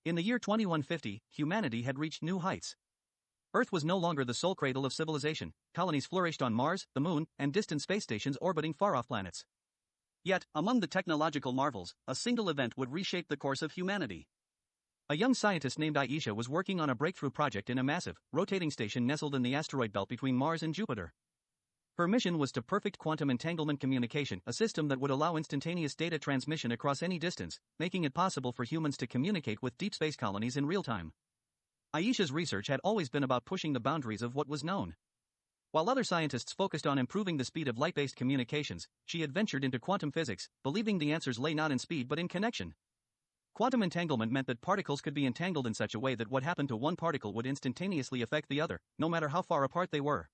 In the year 2150, humanity had reached new heights. Earth was no longer the sole cradle of civilization. Colonies flourished on Mars, the Moon, and distant space stations orbiting far-off planets. Yet, among the technological marvels, a single event would reshape the course of humanity. A young scientist named Aisha was working on a breakthrough project in a massive, rotating station nestled in the asteroid belt between Mars and Jupiter. Her mission was to perfect quantum entanglement communication, a system that would allow instantaneous data transmission across any distance, making it possible for humans to communicate with deep space colonies in real time. Aisha's research had always been about pushing the boundaries of what was known. While other scientists focused on improving the speed of light-based communications, she had ventured into quantum physics, believing the answers lay not in speed but in connection. Quantum entanglement meant that particles could be entangled in such a way that what happened to one particle would instantaneously affect the other, no matter how far apart they were.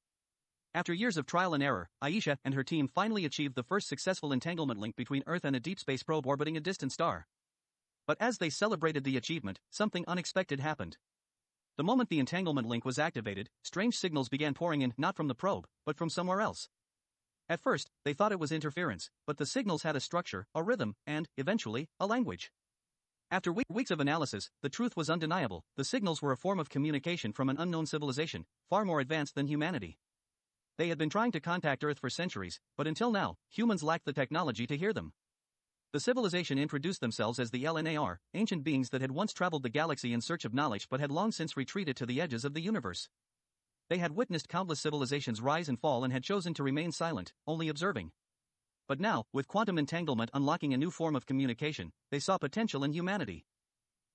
After years of trial and error, Aisha and her team finally achieved the first successful entanglement link between Earth and a deep space probe orbiting a distant star. But as they celebrated the achievement, something unexpected happened. The moment the entanglement link was activated, strange signals began pouring in, not from the probe, but from somewhere else. At first, they thought it was interference, but the signals had a structure, a rhythm, and, eventually, a language. After weeks of analysis, the truth was undeniable. The signals were a form of communication from an unknown civilization, far more advanced than humanity. They had been trying to contact Earth for centuries, but until now, humans lacked the technology to hear them. The civilization introduced themselves as the LNAR, ancient beings that had once traveled the galaxy in search of knowledge but had long since retreated to the edges of the universe. They had witnessed countless civilizations rise and fall and had chosen to remain silent, only observing. But now, with quantum entanglement unlocking a new form of communication, they saw potential in humanity.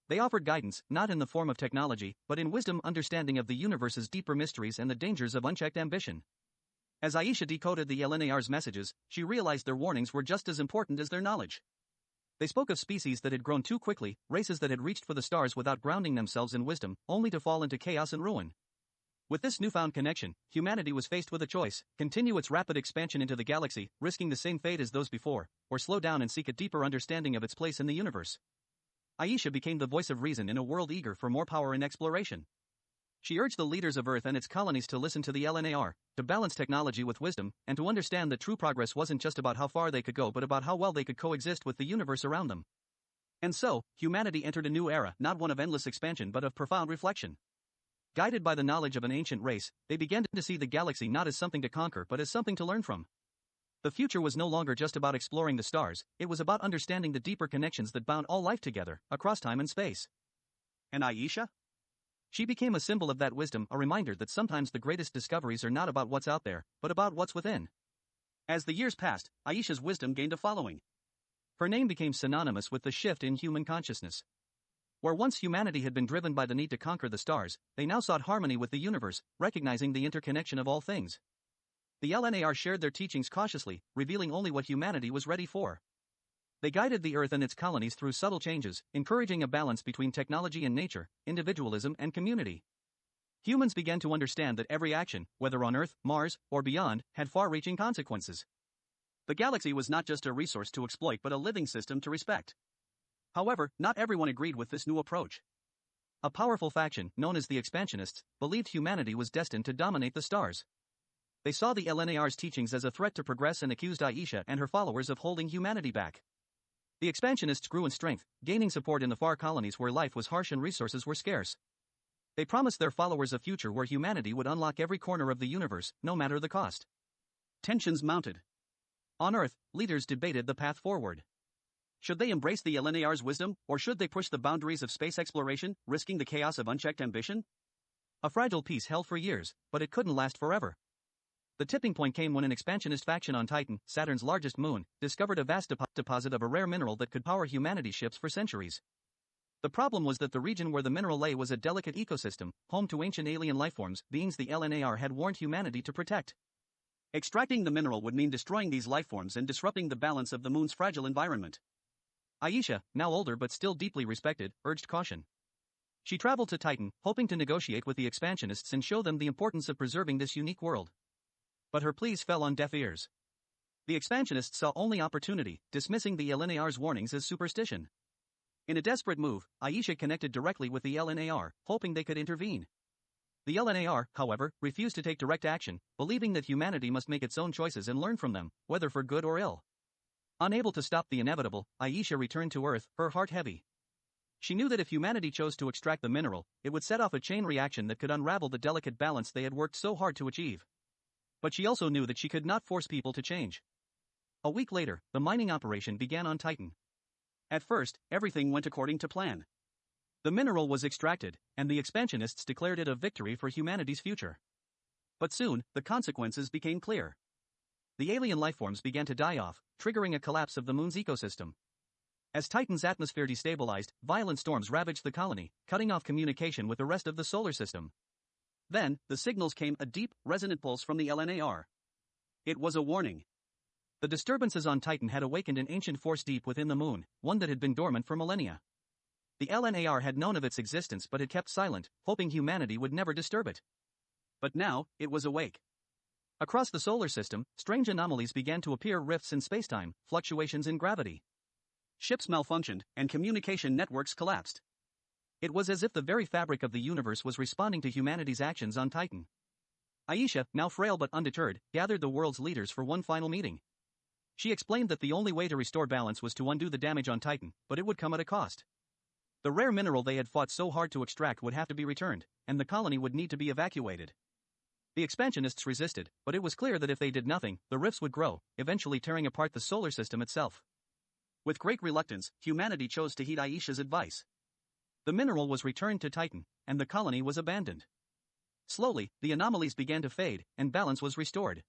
They offered guidance, not in the form of technology, but in wisdom, understanding of the universe's deeper mysteries and the dangers of unchecked ambition. As Aisha decoded the LNAR's messages, she realized their warnings were just as important as their knowledge. They spoke of species that had grown too quickly, races that had reached for the stars without grounding themselves in wisdom, only to fall into chaos and ruin. With this newfound connection, humanity was faced with a choice: continue its rapid expansion into the galaxy, risking the same fate as those before, or slow down and seek a deeper understanding of its place in the universe. Aisha became the voice of reason in a world eager for more power and exploration. She urged the leaders of Earth and its colonies to listen to the LNAR, to balance technology with wisdom, and to understand that true progress wasn't just about how far they could go but about how well they could coexist with the universe around them. And so, humanity entered a new era, not one of endless expansion but of profound reflection. Guided by the knowledge of an ancient race, they began to see the galaxy not as something to conquer but as something to learn from. The future was no longer just about exploring the stars, it was about understanding the deeper connections that bound all life together, across time and space. And Aisha? She became a symbol of that wisdom, a reminder that sometimes the greatest discoveries are not about what's out there, but about what's within. As the years passed, Aisha's wisdom gained a following. Her name became synonymous with the shift in human consciousness. Where once humanity had been driven by the need to conquer the stars, they now sought harmony with the universe, recognizing the interconnection of all things. The LNAR shared their teachings cautiously, revealing only what humanity was ready for. They guided the Earth and its colonies through subtle changes, encouraging a balance between technology and nature, individualism and community. Humans began to understand that every action, whether on Earth, Mars, or beyond, had far-reaching consequences. The galaxy was not just a resource to exploit but a living system to respect. However, not everyone agreed with this new approach. A powerful faction, known as the Expansionists, believed humanity was destined to dominate the stars. They saw the LNAR's teachings as a threat to progress and accused Aisha and her followers of holding humanity back. The Expansionists grew in strength, gaining support in the far colonies where life was harsh and resources were scarce. They promised their followers a future where humanity would unlock every corner of the universe, no matter the cost. Tensions mounted. On Earth, leaders debated the path forward. Should they embrace the LNAR's wisdom, or should they push the boundaries of space exploration, risking the chaos of unchecked ambition? A fragile peace held for years, but it couldn't last forever. The tipping point came when an expansionist faction on Titan, Saturn's largest moon, discovered a vast deposit of a rare mineral that could power humanity's ships for centuries. The problem was that the region where the mineral lay was a delicate ecosystem, home to ancient alien lifeforms, beings the LNAR had warned humanity to protect. Extracting the mineral would mean destroying these lifeforms and disrupting the balance of the moon's fragile environment. Aisha, now older but still deeply respected, urged caution. She traveled to Titan, hoping to negotiate with the expansionists and show them the importance of preserving this unique world. But her pleas fell on deaf ears. The expansionists saw only opportunity, dismissing the LNAR's warnings as superstition. In a desperate move, Aisha connected directly with the LNAR, hoping they could intervene. The LNAR, however, refused to take direct action, believing that humanity must make its own choices and learn from them, whether for good or ill. Unable to stop the inevitable, Aisha returned to Earth, her heart heavy. She knew that if humanity chose to extract the mineral, it would set off a chain reaction that could unravel the delicate balance they had worked so hard to achieve. But she also knew that she could not force people to change. A week later, the mining operation began on Titan. At first, everything went according to plan. The mineral was extracted, and the expansionists declared it a victory for humanity's future. But soon, the consequences became clear. The alien lifeforms began to die off, triggering a collapse of the moon's ecosystem. As Titan's atmosphere destabilized, violent storms ravaged the colony, cutting off communication with the rest of the solar system. Then, the signals came, a deep, resonant pulse from the LNAR. It was a warning. The disturbances on Titan had awakened an ancient force deep within the moon, one that had been dormant for millennia. The LNAR had known of its existence but had kept silent, hoping humanity would never disturb it. But now, it was awake. Across the solar system, strange anomalies began to appear: rifts in spacetime, fluctuations in gravity. Ships malfunctioned, and communication networks collapsed. It was as if the very fabric of the universe was responding to humanity's actions on Titan. Aisha, now frail but undeterred, gathered the world's leaders for one final meeting. She explained that the only way to restore balance was to undo the damage on Titan, but it would come at a cost. The rare mineral they had fought so hard to extract would have to be returned, and the colony would need to be evacuated. The expansionists resisted, but it was clear that if they did nothing, the rifts would grow, eventually tearing apart the solar system itself. With great reluctance, humanity chose to heed Aisha's advice. The mineral was returned to Titan, and the colony was abandoned. Slowly, the anomalies began to fade, and balance was restored.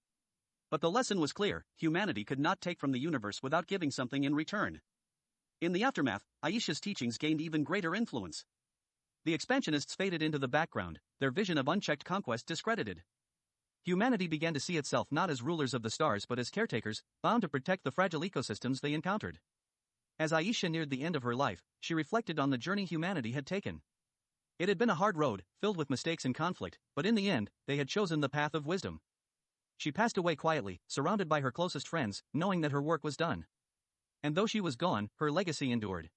But the lesson was clear: humanity could not take from the universe without giving something in return. In the aftermath, Aisha's teachings gained even greater influence. The expansionists faded into the background, their vision of unchecked conquest discredited. Humanity began to see itself not as rulers of the stars but as caretakers, bound to protect the fragile ecosystems they encountered. As Aisha neared the end of her life, she reflected on the journey humanity had taken. It had been a hard road, filled with mistakes and conflict, but in the end, they had chosen the path of wisdom. She passed away quietly, surrounded by her closest friends, knowing that her work was done. And though she was gone, her legacy endured.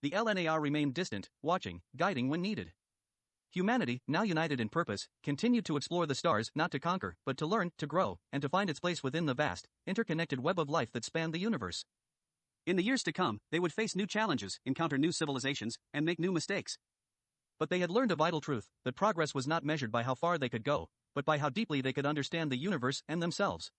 The LNAR remained distant, watching, guiding when needed. Humanity, now united in purpose, continued to explore the stars, not to conquer, but to learn, to grow, and to find its place within the vast, interconnected web of life that spanned the universe. In the years to come, they would face new challenges, encounter new civilizations, and make new mistakes. But they had learned a vital truth: that progress was not measured by how far they could go, but by how deeply they could understand the universe and themselves.